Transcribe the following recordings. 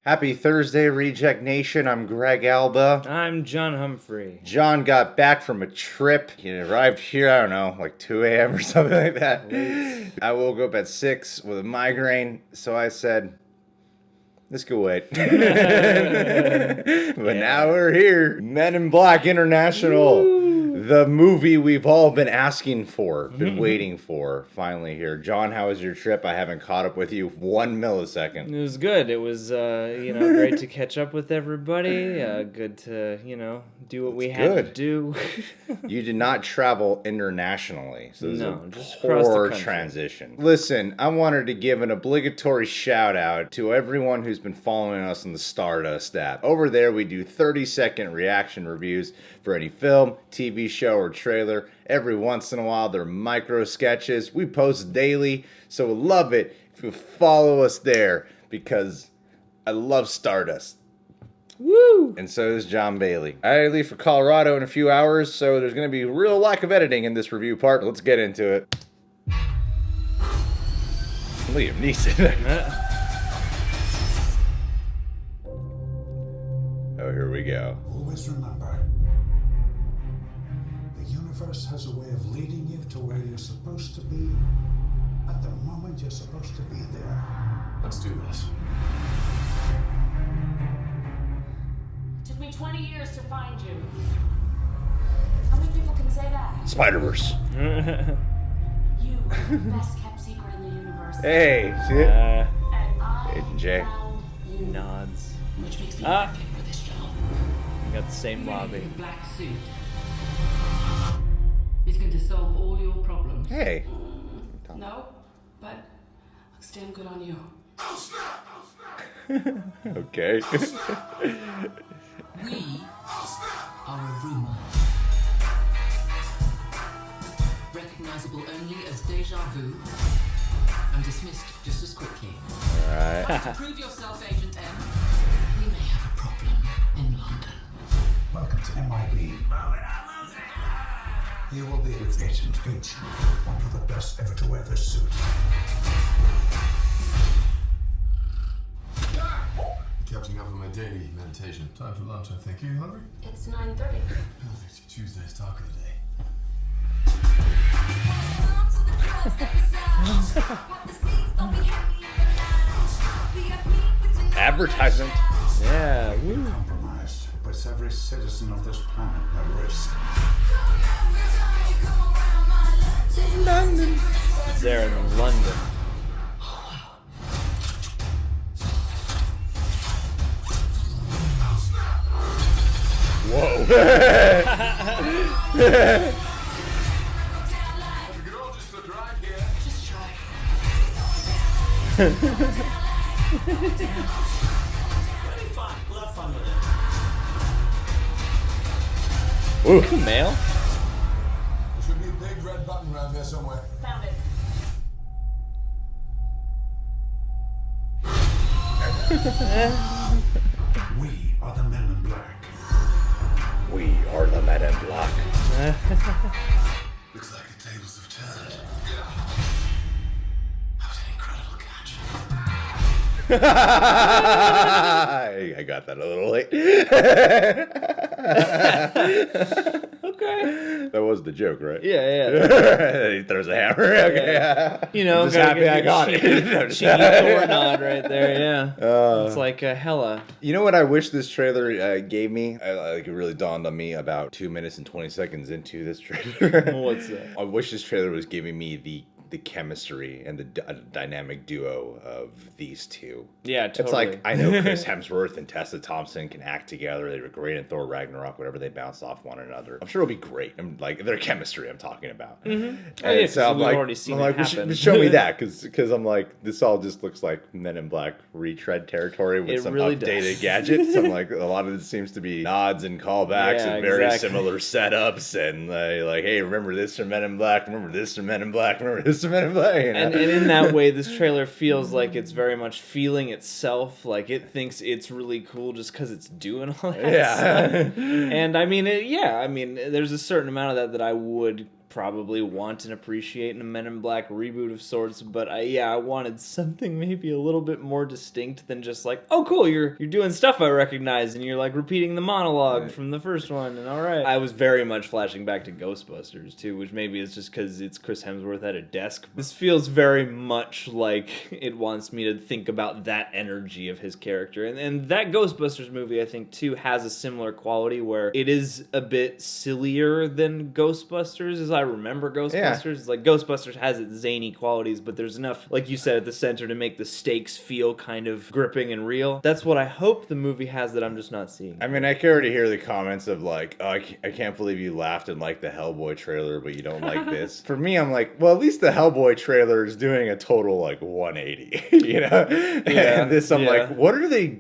Happy Thursday, Reject Nation. I'm Greg Alba. I'm John Humphrey. John got back from a trip. He arrived here, I don't know, like 2 a.m. or something like that. I woke up at 6 with a migraine, so I said, this could wait. But now we're here. Men in Black International. Woo! The movie we've all been asking for, been waiting for, finally here. John, how was your trip? I haven't caught up with you 1 millisecond. It was good. It was, great to catch up with everybody. Good to, do what we had to do. You did not travel internationally, so this is a just poor transition. Listen, I wanted to give an obligatory shout out to everyone who's been following us on the Stardust app. Over there, we do 30-second reaction reviews for any film, TV show, or trailer. Every once in a while, they're micro sketches. We post daily, so we'd love it if you follow us there, because I love Stardust. Woo! And so does John Bailey. I leave for Colorado in a few hours, so there's going to be a real lack of editing in this review part. Let's get into it. Liam Neeson. Oh, here we go. Always remember, the universe has a way of leading you to where you're supposed to be at the moment you're supposed to be there. Let's do this. Took me 20 years to find you. How many people can say that? Spider-Verse. You are the best kept secret in the universe. Hey, see it? And I Agent J. found you. Nods. Which makes me perfect for this job. We got the same lobby. The black suit is going to solve all your problems. Hey. No, but looks damn good on you. Okay. We are a rumor. Recognizable only as deja vu and dismissed just as quickly. Alright. To prove yourself, Agent M, we may have a problem in London. Welcome to MIB. You will be with Agent H, one of the best ever to wear this suit. Catching up on my daily meditation. Time for lunch, I think. Are you hungry? It's 9:30. Perfect. Tuesday's taco day. Advertisement. Yeah. Woo. Compromised puts every citizen of this planet at risk. London. It's there in London. Whoa. We could all just drive here. Just try. It'll be fun. We'll have fun with it. Ooh, mail. There should be a big red button around here somewhere. Found it. We are the Men in Black. We are the Men in Black. Looks like the tables have turned. That was an incredible catch. I got that a little late. Okay. That was the joke, right? Yeah. He throws a hammer. Okay. I'm just happy I got it. Cheeky Thor nod right there, yeah. It's like hella. You know what I wish this trailer gave me? It really dawned on me about 2 minutes and 20 seconds into this trailer. What's that? I wish this trailer was giving me the chemistry and the dynamic duo of these two. Yeah, totally. It's like, I know Chris Hemsworth and Tessa Thompson can act together. They were great in Thor Ragnarok, whatever, they bounce off one another. I'm sure it'll be great. I'm like, their chemistry I'm talking about. Mm-hmm. And so I'm we've like, already seen I'm it like, happen. show me that, because I'm like, this all just looks like Men in Black retread territory with It some really updated does. gadgets. I'm like, a lot of it seems to be nods and callbacks Yeah, and very exactly. similar setups, and like, hey, remember this from Men in Black, remember this from Men in Black, remember this from Men in Black. You know? And in that way, this trailer feels like it's very much feeling itself. Like it thinks it's really cool just because it's doing all that Yeah. stuff. And I mean, there's a certain amount of that I would probably want and appreciate in a Men in Black reboot of sorts, but I wanted something maybe a little bit more distinct than just like, oh cool, you're doing stuff I recognize and you're like repeating the monologue from the first one, and alright. I was very much flashing back to Ghostbusters too, which maybe is just because it's Chris Hemsworth at a desk. This feels very much like it wants me to think about that energy of his character, and that Ghostbusters movie I think too has a similar quality where it is a bit sillier than Ghostbusters as I remember Ghostbusters. Like Ghostbusters has its zany qualities, but there's enough, like you said, at the center to make the stakes feel kind of gripping and real. That's what I hope the movie has that I'm just not seeing. I mean, I can already hear the comments of like, oh, I can't believe you laughed and liked the Hellboy trailer, but you don't like this. For me, I'm like, well, at least the Hellboy trailer is doing a total like 180, you know? And this, I'm like, what are they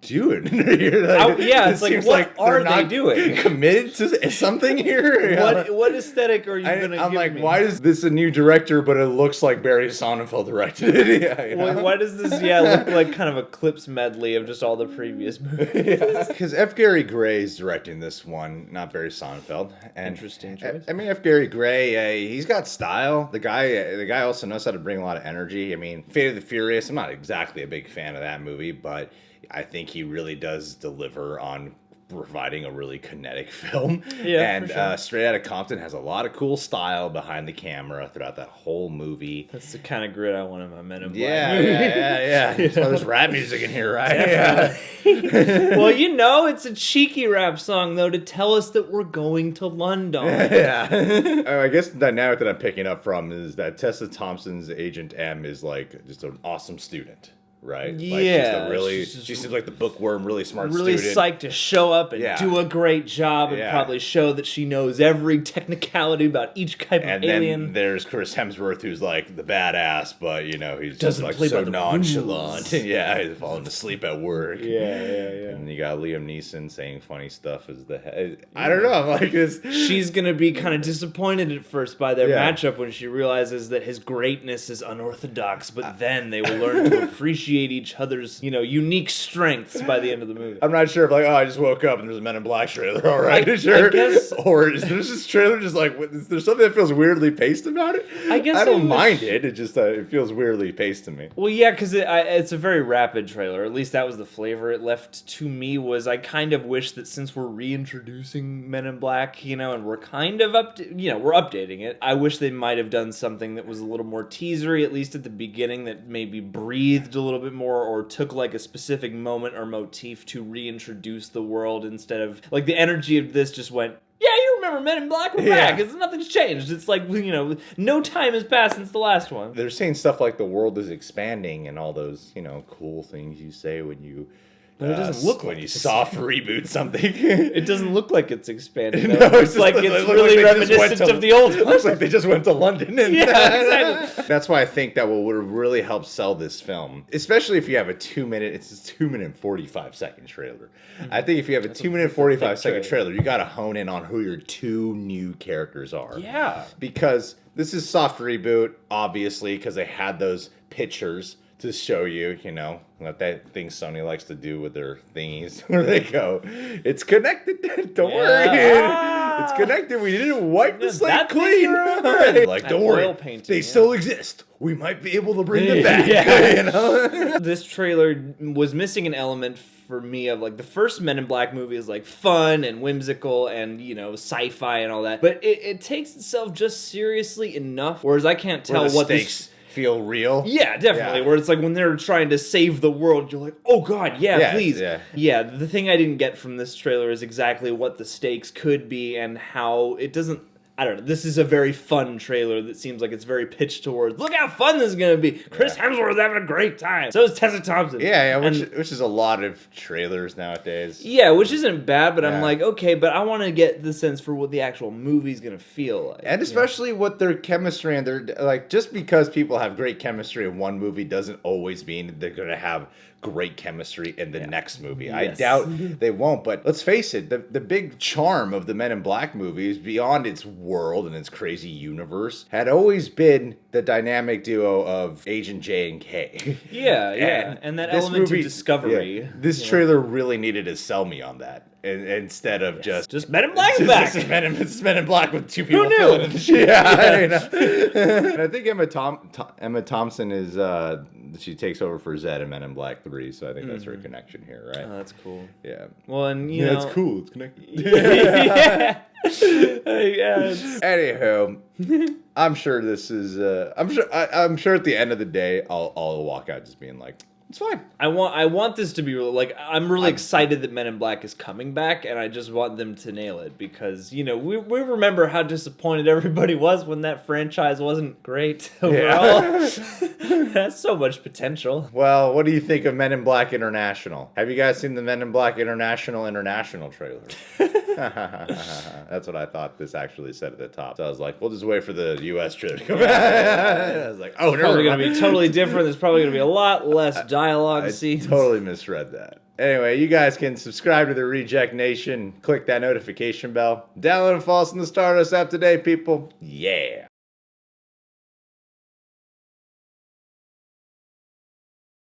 doing? It's like, what are they doing? Committed to something here? What aesthetic are you going to give I'm like, me? why is this a new director, but it looks like Barry Sonnenfeld directed it? Why does this, look like kind of a clips medley of just all the previous movies? Because F. Gary Gray is directing this one, not Barry Sonnenfeld. And interesting choice. I mean, F. Gary Gray, he's got style. The guy also knows how to bring a lot of energy. I mean, Fate of the Furious, I'm not exactly a big fan of that movie, but I think he really does deliver on providing a really kinetic film. Yeah, for sure. Straight Outta Compton has a lot of cool style behind the camera throughout that whole movie. That's the kind of grit I want in my Men in Black Yeah. That's why there's rap music in here, right? Well, it's a cheeky rap song, though, to tell us that we're going to London. I guess the dynamic that I'm picking up from is that Tessa Thompson's Agent M is like just an awesome student. Right? Yeah. She seems like the bookworm, really smart really student. Psyched to show up and do a great job and probably show that she knows every technicality about each type of alien. Then there's Chris Hemsworth, who's like the badass, but he's doesn't just play like so by the nonchalant. rules. He's falling asleep at work. Yeah. And you got Liam Neeson saying funny stuff as the head. I don't know. I'm like this. She's gonna be kind of disappointed at first by their matchup when she realizes that his greatness is unorthodox, but then they will learn to appreciate each other's, unique strengths by the end of the movie. I'm not sure if I just woke up and there's a Men in Black trailer. All right, sure. I guess, or is there this trailer just like is there something that feels weirdly paced about it? I guess I don't mind it. It just it feels weirdly paced to me. Well, yeah, because it's a very rapid trailer. At least that was the flavor it left to me. Was I kind of wish that since we're reintroducing Men in Black, and we're kind of we're updating it. I wish they might have done something that was a little more teasery, at least at the beginning, that maybe breathed a little bit more, or took like a specific moment or motif to reintroduce the world instead of like the energy of this just went, yeah, you remember Men in Black, we're back. Nothing's changed. It's like, no time has passed since the last one. They're saying stuff like the world is expanding and all those, cool things you say when you But it doesn't look when like you it's soft reboot something. It doesn't look like it's expanded. No, it's like it's really reminiscent of the old one. It looks like they just went to London. And exactly. That's why I think that would really help sell this film, especially if you have a 2 minute. It's a 2 minute and 45 second trailer. I think if you have a 2 minute 45 second trailer, you got to hone in on who your two new characters are. Yeah, because this is soft reboot, obviously, because they had those pictures to show you, that thing Sony likes to do with their thingies where they go, it's connected. Don't worry. It's connected. We didn't wipe the slate clean. Like, don't worry. They still exist. We might be able to bring them back. This trailer was missing an element for me of like the first Men in Black movie is like fun and whimsical and sci-fi and all that, but it takes itself just seriously enough, whereas I can't tell what what stakes feel real. Yeah, definitely. Yeah. Where it's like when they're trying to save the world, you're like, oh god, please. Yeah, the thing I didn't get from this trailer is exactly what the stakes could be and how it doesn't. I don't know. This is a very fun trailer that seems like it's very pitched towards, look how fun this is going to be. Chris Hemsworth is having a great time. So is Tessa Thompson. Which is a lot of trailers nowadays. Yeah, which isn't bad, but I'm like, okay, but I want to get the sense for what the actual movie's going to feel like. And especially what their chemistry and their, like, just because people have great chemistry in one movie doesn't always mean they're going to have great chemistry in the next movie. Yes. I doubt they won't, but let's face it, the big charm of the Men in Black movies, beyond its world and its crazy universe, had always been the dynamic duo of Agent J and K. And that element of discovery. This trailer really needed to sell me on that. instead of just Men in Black is back. It's Men in Black with two people knew? filling in the shit. Yeah, I know. And I think Emma Thompson is she takes over for Zed in Men in Black 3, so I think that's her connection here, right? Oh, that's cool. Yeah. Well, and you know, It's cool. It's connected. yeah. Anywho, I'm sure this is. I'm sure at the end of the day, I'll walk out just being like, it's fine. I want this to be like, I'm really excited that Men in Black is coming back, and I just want them to nail it because, you know, we remember how disappointed everybody was when that franchise wasn't great overall. It has so much potential. Well, what do you think of Men in Black International? Have you guys seen the Men in Black International trailer? That's what I thought this actually said at the top. So I was like, we'll just wait for the U.S. trailer to come out. I was like, oh, It's probably going to be totally different. There's probably going to be a lot less dialogue scenes. Totally misread that. Anyway, you guys can subscribe to the Reject Nation. Click that notification bell. Download and follow us in the Stardust app today, people. Yeah.